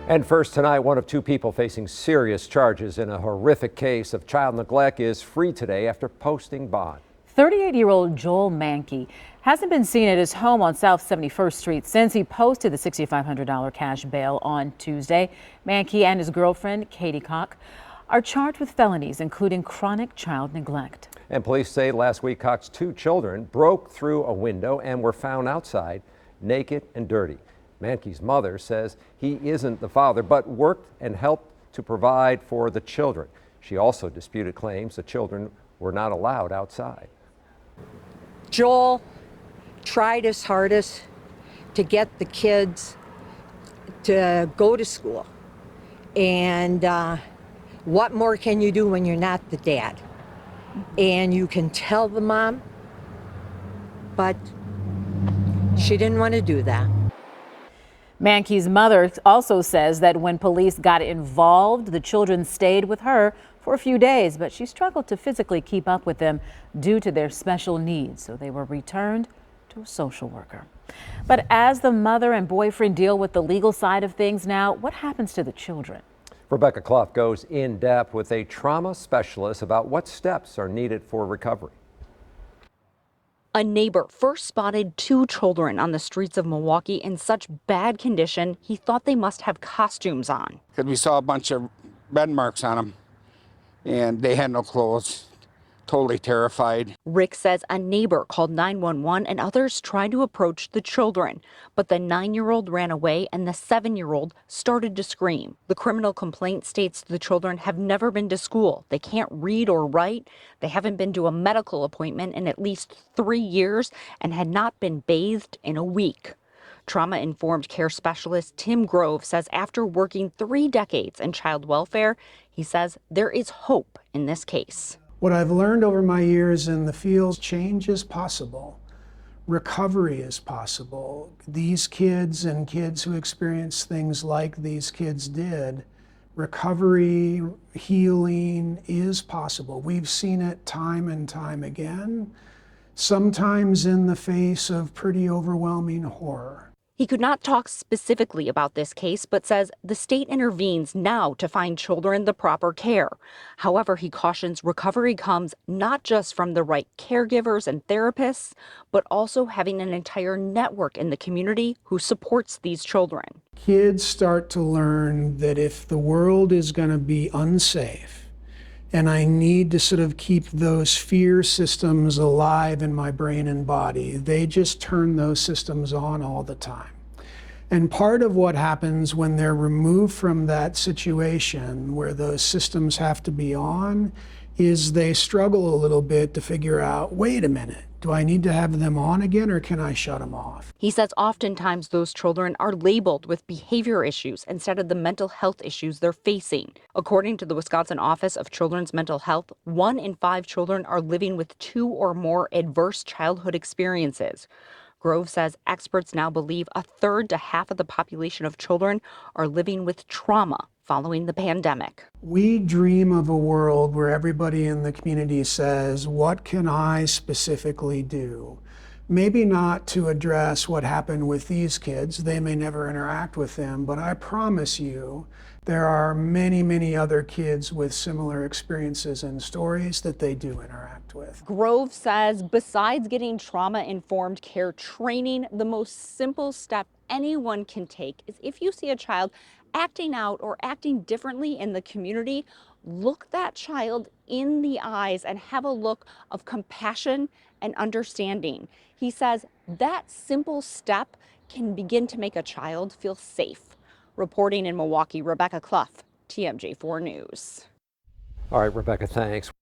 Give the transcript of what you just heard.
And first tonight, one of two people facing serious charges in a horrific case of child neglect is free today after posting bond. 38-year-old Joel Manke hasn't been seen at his home on South 71st Street since he posted the $6,500 cash bail on Tuesday. Manke and his girlfriend, Katie Koch, are charged with felonies, including chronic child neglect. And police say last week Koch's two children broke through a window and were found outside, naked and dirty. Manke's mother says he isn't the father, but worked and helped to provide for the children. She also disputed claims the children were not allowed outside. Joel tried his hardest to get the kids to go to school. And what more can you do when you're not the dad? And you can tell the mom, but she didn't want to do that. Manke's mother also says that when police got involved, the children stayed with her for a few days, but she struggled to physically keep up with them due to their special needs, so they were returned to a social worker. But as the mother and boyfriend deal with the legal side of things now, what happens to the children? Rebecca Clough goes in depth with a trauma specialist about what steps are needed for recovery. A neighbor first spotted two children on the streets of Milwaukee in such bad condition, he thought they must have costumes on. Because we saw a bunch of red marks on them, and they had no clothes. Totally terrified. Rick says a neighbor called 911 and others tried to approach the children, but the 9-year-old ran away and the 7-year-old started to scream. The criminal complaint states the children have never been to school. They can't read or write. They haven't been to a medical appointment in at least 3 years and had not been bathed in a week. Trauma-informed care specialist Tim Grove says after working 3 decades in child welfare, he says there is hope in this case. What I've learned over my years in the field, change is possible. Recovery is possible. These kids and kids who experience things like these kids did, recovery, healing is possible. We've seen it time and time again, sometimes in the face of pretty overwhelming horror. He could not talk specifically about this case, but says the state intervenes now to find children the proper care. However, he cautions recovery comes not just from the right caregivers and therapists, but also having an entire network in the community who supports these children. Kids start to learn that if the world is going to be unsafe, and I need to sort of keep those fear systems alive in my brain and body, they just turn those systems on all the time. And part of what happens when they're removed from that situation where those systems have to be on is they struggle a little bit to figure out, wait a minute, do I need to have them on again or can I shut them off? He says oftentimes those children are labeled with behavior issues instead of the mental health issues they're facing. According to the Wisconsin Office of Children's Mental Health, 1 in 5 children are living with 2 or more adverse childhood experiences. Grove says experts now believe 1/3 to half of the population of children are living with trauma following the pandemic. We dream of a world where everybody in the community says, what can I specifically do? Maybe not to address what happened with these kids. They may never interact with them, but I promise you there are many, many other kids with similar experiences and stories that they do interact with. Grove says besides getting trauma-informed care training, the most simple step anyone can take is if you see a child acting out or acting differently in the community, look that child in the eyes and have a look of compassion and understanding. He says that simple step can begin to make a child feel safe. Reporting in Milwaukee, Rebecca Clough, TMJ4 News. All right, Rebecca, thanks.